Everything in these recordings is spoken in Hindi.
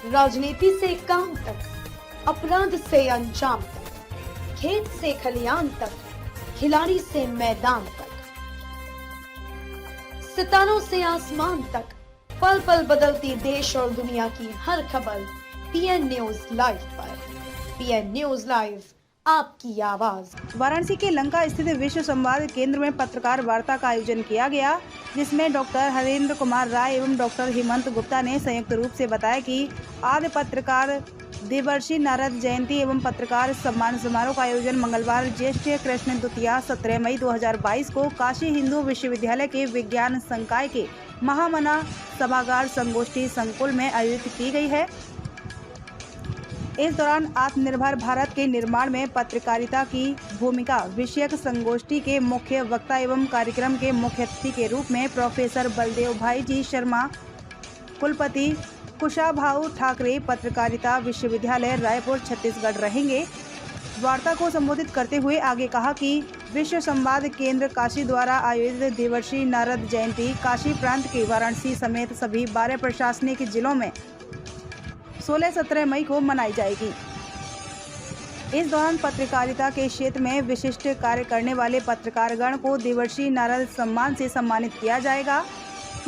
राजनीति से काम तक, अपराध से अंजाम तक, खेत से खलियान तक, खिलाड़ी से मैदान तक, सितारों से आसमान तक, पल पल बदलती देश और दुनिया की हर खबर पीएन न्यूज लाइव पर। पीएन न्यूज लाइव, आपकी आवाज। वाराणसी के लंका स्थित विश्व संवाद केंद्र में पत्रकार वार्ता का आयोजन किया गया, जिसमें डॉक्टर हरेंद्र कुमार राय एवं डॉक्टर हेमंत गुप्ता ने संयुक्त रूप से बताया कि आद्य पत्रकार देवर्षि नारद जयंती एवं पत्रकार सम्मान समारोह का आयोजन मंगलवार ज्येष्ठ कृष्ण द्वितीया 17 मई 2022 को काशी हिंदू विश्वविद्यालय के विज्ञान संकाय के महामना सभागार संगोष्ठी संकुल में आयोजित की गई है। इस दौरान आत्मनिर्भर भारत के निर्माण में पत्रकारिता की भूमिका विषयक संगोष्ठी के मुख्य वक्ता एवं कार्यक्रम के मुख्य अतिथि के रूप में प्रोफेसर बलदेव भाई जी शर्मा, कुलपति कुशाभाऊ ठाकरे, पत्रकारिता विश्वविद्यालय रायपुर छत्तीसगढ़ रहेंगे। वार्ता को संबोधित करते हुए आगे कहा कि विश्व संवाद केंद्र काशी द्वारा आयोजित देवर्षि नारद जयंती काशी प्रांत के वाराणसी समेत सभी 12 प्रशासनिक जिलों में 16-17 मई को मनाई जाएगी। इस दौरान पत्रकारिता के क्षेत्र में विशिष्ट कार्य करने वाले पत्रकारगण को देवर्षि नारद सम्मान से सम्मानित किया जाएगा।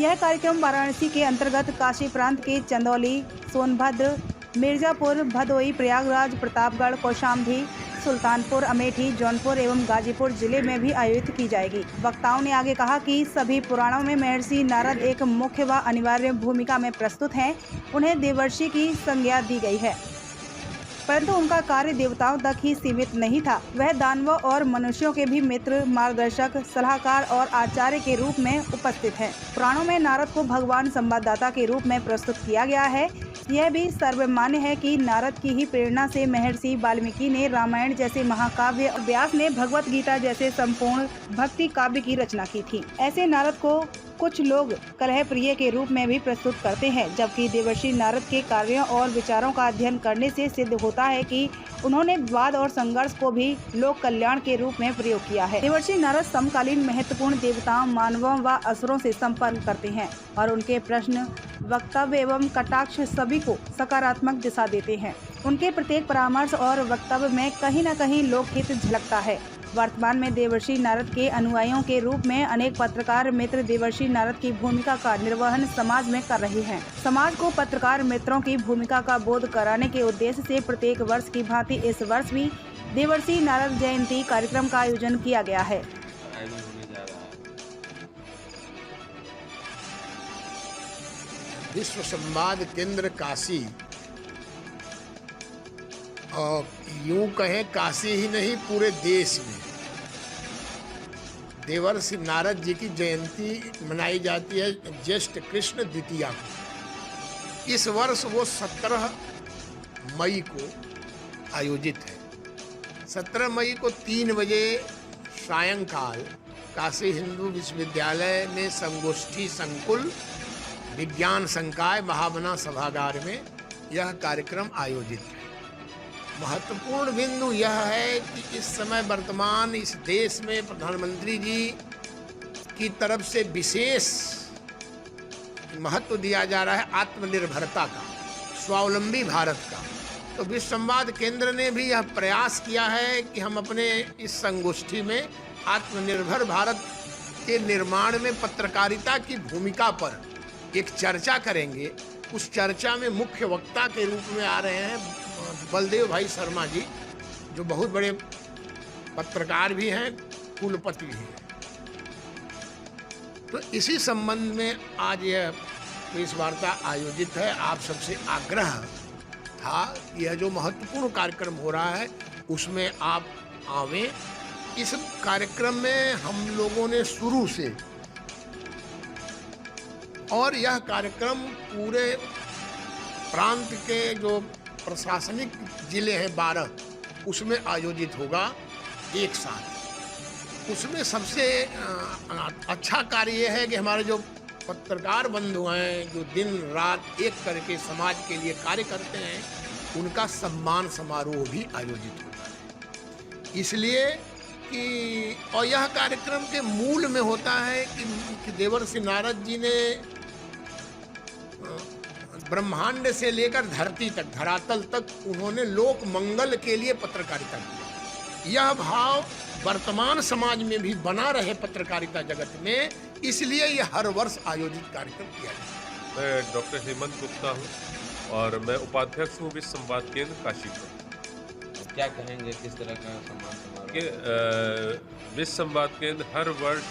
यह कार्यक्रम वाराणसी के अंतर्गत काशी प्रांत के चंदौली, सोनभद्र, मिर्जापुर, भदोई, प्रयागराज, प्रतापगढ़, कौशाम्बी, सुल्तानपुर, अमेठी, जौनपुर एवं गाजीपुर जिले में भी आयोजित की जाएगी। वक्ताओं ने आगे कहा कि सभी पुराणों में महर्षि नारद एक मुख्य व अनिवार्य भूमिका में प्रस्तुत हैं। उन्हें देवर्षि की संज्ञा दी गई है, परंतु उनका कार्य देवताओं तक ही सीमित नहीं था। वह दानवों और मनुष्यों के भी मित्र, मार्गदर्शक, सलाहकार और आचार्य के रूप में उपस्थित हैं। पुराणों में नारद को भगवान संवाददाता के रूप में प्रस्तुत किया गया है। यह भी सर्वमान्य है कि नारद की ही प्रेरणा से महर्षि वाल्मीकि ने रामायण जैसे महाकाव्य और व्यास ने भगवत गीता जैसे संपूर्ण भक्ति काव्य की रचना की थी। ऐसे नारद को कुछ लोग कलह प्रिय के रूप में भी प्रस्तुत करते हैं, जबकि देवर्षि नारद के कार्यों और विचारों का अध्ययन करने से सिद्ध होता है कि उन्होंने वाद और संघर्ष को भी लोक कल्याण के रूप में प्रयोग किया है। देवर्षि नारद समकालीन महत्वपूर्ण देवताओं, मानवों व असुरों से संपर्क करते हैं और उनके प्रश्न, वक्तव्य एवं कटाक्ष सभी को सकारात्मक दिशा देते हैं। उनके प्रत्येक परामर्श और वक्तव्य में कहीं न कहीं लोकहित झलकता है। वर्तमान में देवर्षि नारद के अनुयायियों के रूप में अनेक पत्रकार मित्र देवर्षि नारद की भूमिका का निर्वहन समाज में कर रहे हैं। समाज को पत्रकार मित्रों की भूमिका का बोध कराने के उद्देश्य से प्रत्येक वर्ष की भांति इस वर्ष भी देवर्षि नारद जयंती कार्यक्रम का आयोजन किया गया है। विश्व संवाद केंद्र काशी, और यूं कहें काशी ही नहीं पूरे देश में देवर्षि नारद जी की जयंती मनाई जाती है ज्येष्ठ कृष्ण द्वितीया को। इस वर्ष वो 17 मई को आयोजित है। 17 मई को 3 बजे सायंकाल काशी हिंदू विश्वविद्यालय में संगोष्ठी संकुल विज्ञान संकाय महामना सभागार में यह कार्यक्रम आयोजित है। महत्वपूर्ण बिंदु यह है कि इस समय वर्तमान इस देश में प्रधानमंत्री जी की तरफ से विशेष महत्व दिया जा रहा है आत्मनिर्भरता का, स्वावलंबी भारत का। तो विश्व संवाद केंद्र ने भी यह प्रयास किया है कि हम अपने इस संगोष्ठी में आत्मनिर्भर भारत के निर्माण में पत्रकारिता की भूमिका पर एक चर्चा करेंगे। उस चर्चा में मुख्य वक्ता के रूप में आ रहे हैं बलदेव भाई शर्मा जी, जो बहुत बड़े पत्रकार भी हैं, कुलपति भी हैं। तो इसी संबंध में आज यह प्रेस वार्ता आयोजित है। आप सबसे आग्रह था कि यह जो महत्वपूर्ण कार्यक्रम हो रहा है उसमें आप आवें। इस कार्यक्रम में हम लोगों ने शुरू से, और यह कार्यक्रम पूरे प्रांत के जो प्रशासनिक जिले हैं 12 उसमें आयोजित होगा एक साथ। उसमें सबसे अच्छा कार्य यह है कि हमारे जो पत्रकार बंधु हैं, जो दिन रात एक करके समाज के लिए कार्य करते हैं, उनका सम्मान समारोह भी आयोजित होता है। इसलिए कि और यह कार्यक्रम के मूल में होता है कि देवर्षि नारद जी ने ब्रह्मांड से लेकर धरती तक, धरातल तक उन्होंने लोक मंगल के लिए पत्रकारिता की। यह भाव वर्तमान समाज में भी बना रहे पत्रकारिता जगत में, इसलिए यह हर वर्ष आयोजित कार्यक्रम किया जाता है। मैं डॉक्टर हेमंत गुप्ता हूँ और मैं उपाध्यक्ष हूँ विश्व संवाद केंद्र काशीपुर। क्या कहेंगे, किस तरह का सम्मान समारोह? विश्व संवाद केंद्र हर वर्ष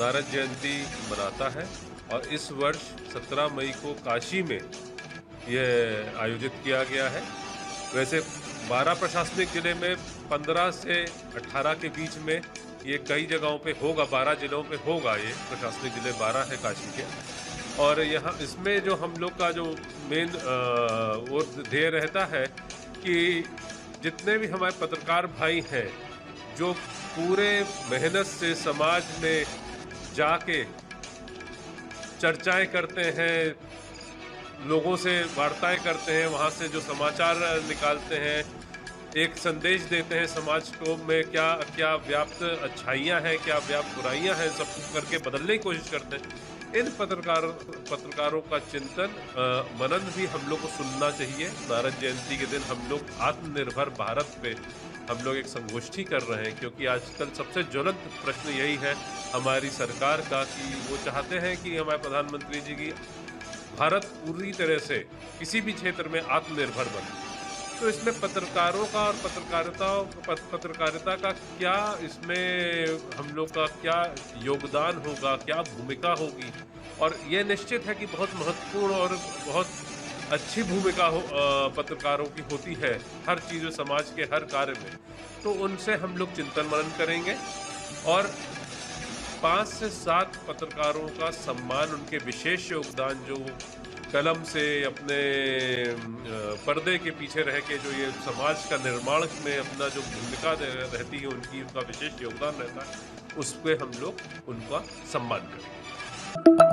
नारद जयंती मनाता है और इस वर्ष 17 मई को काशी में यह आयोजित किया गया है। वैसे 12 प्रशासनिक जिले में 15 से 18 के बीच में ये कई जगहों पे होगा, 12 जिलों पे होगा। ये प्रशासनिक जिले 12 है काशी के। और यहाँ इसमें जो हम लोग का जो मेन वो ध्येय रहता है कि जितने भी हमारे पत्रकार भाई हैं जो पूरे मेहनत से समाज में जाके चर्चाएं करते हैं, लोगों से वार्ताएं करते हैं, वहाँ से जो समाचार निकालते हैं, एक संदेश देते हैं समाज को में क्या क्या व्याप्त अच्छाइयाँ हैं, क्या व्याप्त बुराइयाँ हैं, सब करके बदलने की कोशिश करते हैं। इन पत्रकारों का चिंतन मनन भी हम लोग को सुनना चाहिए। नारद जयंती के दिन हम लोग आत्मनिर्भर भारत पे हम लोग एक संगोष्ठी कर रहे हैं, क्योंकि आजकल सबसे ज्वलंत प्रश्न यही है हमारी सरकार का कि वो चाहते हैं कि हमारे प्रधानमंत्री जी की भारत पूरी तरह से किसी भी क्षेत्र में आत्मनिर्भर बने। तो इसमें पत्रकारों का और पत्रकारिता का क्या, इसमें हम लोग का क्या योगदान होगा, क्या भूमिका होगी। और ये निश्चित है कि बहुत महत्वपूर्ण और बहुत अच्छी भूमिका पत्रकारों की होती है हर चीज़ समाज के हर कार्य में। तो उनसे हम लोग चिंतन मनन करेंगे और 5 से 7 पत्रकारों का सम्मान, उनके विशेष योगदान जो कलम से अपने पर्दे के पीछे रह के जो ये समाज का निर्माण में अपना जो भूमिका रहती है, उनका विशेष योगदान रहता है, उस पर हम लोग उनका सम्मान करेंगे।